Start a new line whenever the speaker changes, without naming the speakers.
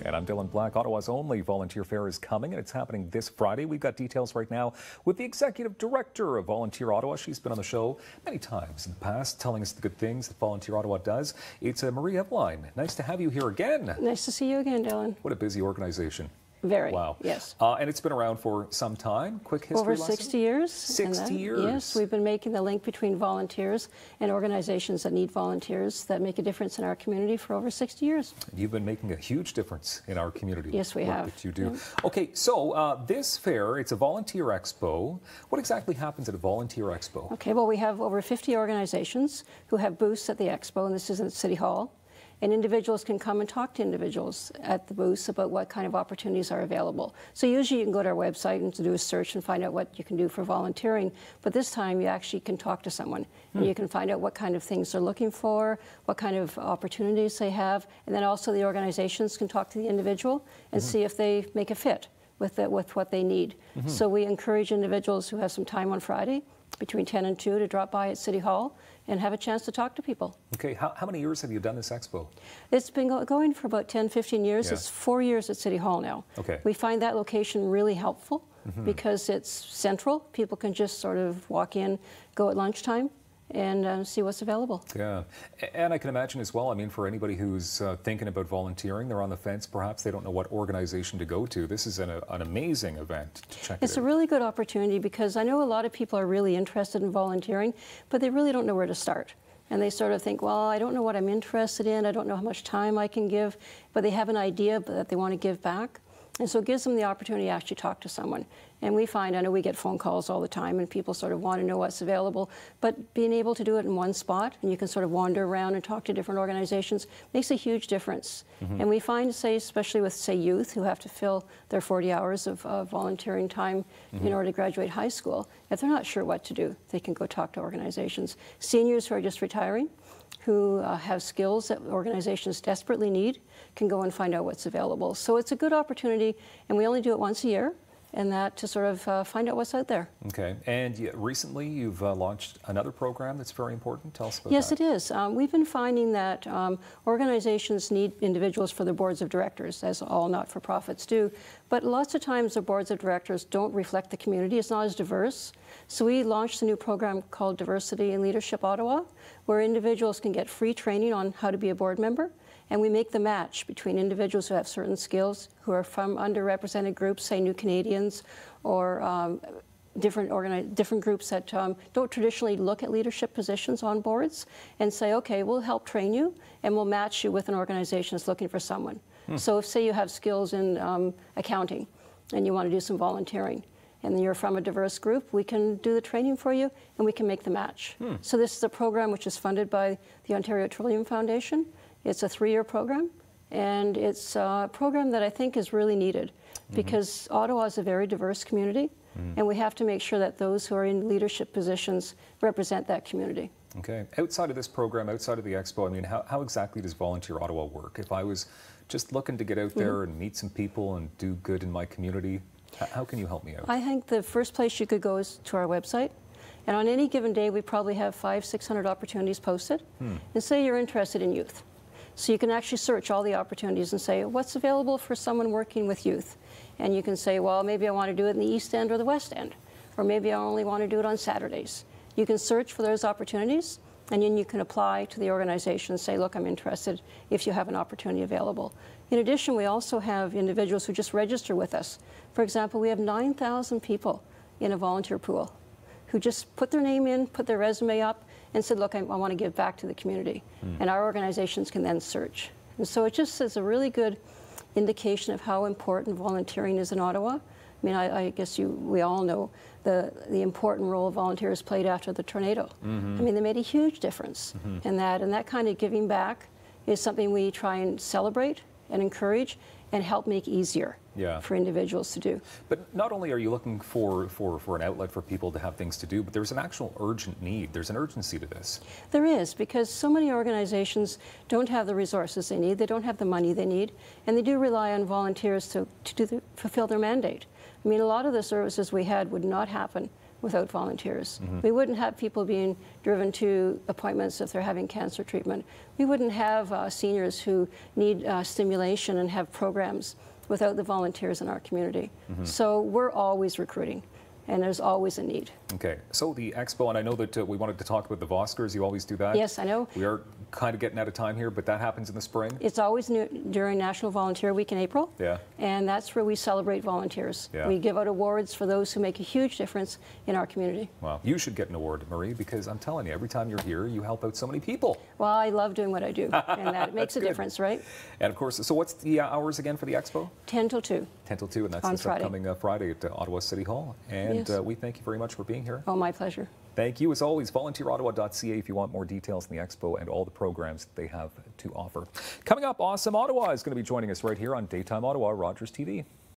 And I'm Dylan Black. Ottawa's only volunteer fair is coming, and it's happening this Friday. We've got details right now with the executive director of Volunteer Ottawa. She's been on the show many times in the past, telling us the good things that Volunteer Ottawa does. It's Marie Eveline. Nice to have you here again.
Nice to see you again, Dylan.
What a busy organization.
Very.
Wow.
Yes.
And it's been around for some time. Quick history
Over
lesson?
60 years.
60 years.
Yes, we've been making the link between volunteers and organizations that need volunteers that make a difference in our community for over 60 years.
You've been making a huge difference in our community.
Yes, we have.
That you do.
Yeah.
Okay, so this fair, it's a Volunteer Expo. What exactly happens at a Volunteer Expo?
Okay, well, we have over 50 organizations who have booths at the Expo, and this is at City Hall. And individuals can come and talk to individuals at the booths about what kind of opportunities are available. So usually you can go to our website and to do a search and find out what you can do for volunteering. But this time you actually can talk to someone. And you can find out what kind of things they're looking for, what kind of opportunities they have. And then also the organizations can talk to the individual and see if they make a fit with what they need. So we encourage individuals who have some time on Friday between 10 and 2 to drop by at City Hall and have a chance to talk to people.
Okay, how many years have you done this expo?
It's been going for about 10, 15 years.
Yeah.
It's 4 years at City Hall now.
Okay.
We find that location really helpful because it's central. People can just sort of walk in, go at lunchtime, and see what's available.
Yeah, and I can imagine as well, I mean, for anybody who's thinking about volunteering, they're on the fence, perhaps they don't know what organization to go to. This is an amazing event to check
It's
it out.
a really good opportunity because I know a lot of people are really interested in volunteering, but they really don't know where to start. And they sort of think, well, I don't know what I'm interested in, I don't know how much time I can give, but they have an idea that they want to give back. And so it gives them the opportunity to actually talk to someone. And we find, I know we get phone calls all the time and people sort of want to know what's available, but being able to do it in one spot and you can sort of wander around and talk to different organizations makes a huge difference. And we find, say, especially with, say, youth who have to fill their 40 hours of volunteering time in order to graduate high school, if they're not sure what to do, they can go talk to organizations. Seniors who are just retiring, who have skills that organizations desperately need, can go and find out what's available. So it's a good opportunity, and we only do it once a year, and that to sort of find out what's out there.
Okay, and recently you've launched another program that's very important. Tell us about
Yes,
that.
it is. We've been finding that organizations need individuals for their boards of directors, as all not-for-profits do, but lots of times the boards of directors don't reflect the community. It's not as diverse. So we launched a new program called Diversity and Leadership Ottawa, where individuals can get free training on how to be a board member, and we make the match between individuals who have certain skills, who are from underrepresented groups, say New Canadians, or different groups that don't traditionally look at leadership positions on boards, and say, okay, we'll help train you, and we'll match you with an organization that's looking for someone. So if, say, you have skills in accounting, and you want to do some volunteering, and you're from a diverse group, we can do the training for you, and we can make the match. So this is a program which is funded by the Ontario Trillium Foundation. It's a 3-year program, and it's a program that I think is really needed because Ottawa is a very diverse community, and we have to make sure that those who are in leadership positions represent that community.
Okay. Outside of this program, outside of the expo, I mean, how exactly does Volunteer Ottawa work? If I was just looking to get out there and meet some people and do good in my community, how can you help me out?
I think the first place you could go is to our website. And on any given day, we probably have 500-600 opportunities posted. And say you're interested in youth. So you can actually search all the opportunities and say, what's available for someone working with youth? And you can say, well, maybe I want to do it in the East End or the West End. Or maybe I only want to do it on Saturdays. You can search for those opportunities, and then you can apply to the organization and say, look, I'm interested if you have an opportunity available. In addition, we also have individuals who just register with us. For example, we have 9,000 people in a volunteer pool who just put their name in, put their resume up, and said, look, I want to give back to the community. And our organizations can then search. And so it just is a really good indication of how important volunteering is in Ottawa. I mean, I guess we all know the important role volunteers played after the tornado. I mean, they made a huge difference in that, and that kind of giving back is something we try and celebrate and encourage and help make easier for individuals to do.
But not only are you looking for an outlet for people to have things to do, but there's an actual urgent need. There's an urgency to this.
There is, because so many organizations don't have the resources they need, they don't have the money they need, and they do rely on volunteers to fulfill their mandate. I mean, a lot of the services we had would not happen without volunteers. We wouldn't have people being driven to appointments if they're having cancer treatment. We wouldn't have seniors who need stimulation and have programs without the volunteers in our community. So we're always recruiting, and there's always a need.
Okay, so the expo, and I know that we wanted to talk about the Voskers. You always do that.
Yes, I know.
We are kind of getting out of time here, but that happens in the spring.
It's always during National Volunteer Week in April.
Yeah.
And that's where we celebrate volunteers.
Yeah.
We give out awards for those who make a huge difference in our community.
Well, you should get an award, Marie, because I'm telling you, every time you're here, you help out so many people.
Well, I love doing what I do, and that makes a difference, right?
And of course, so what's the hours again for the expo?
10 till 2.
10 till 2, and that's
On
this
Friday.
upcoming Friday at Ottawa City Hall. And
Yes.
we thank you very much for being here.
Oh, my pleasure.
Thank you, as always. VolunteerOttawa.ca if you want more details on the expo and all the programs that they have to offer. Coming up, Awesome Ottawa is going to be joining us right here on Daytime Ottawa, Rogers TV.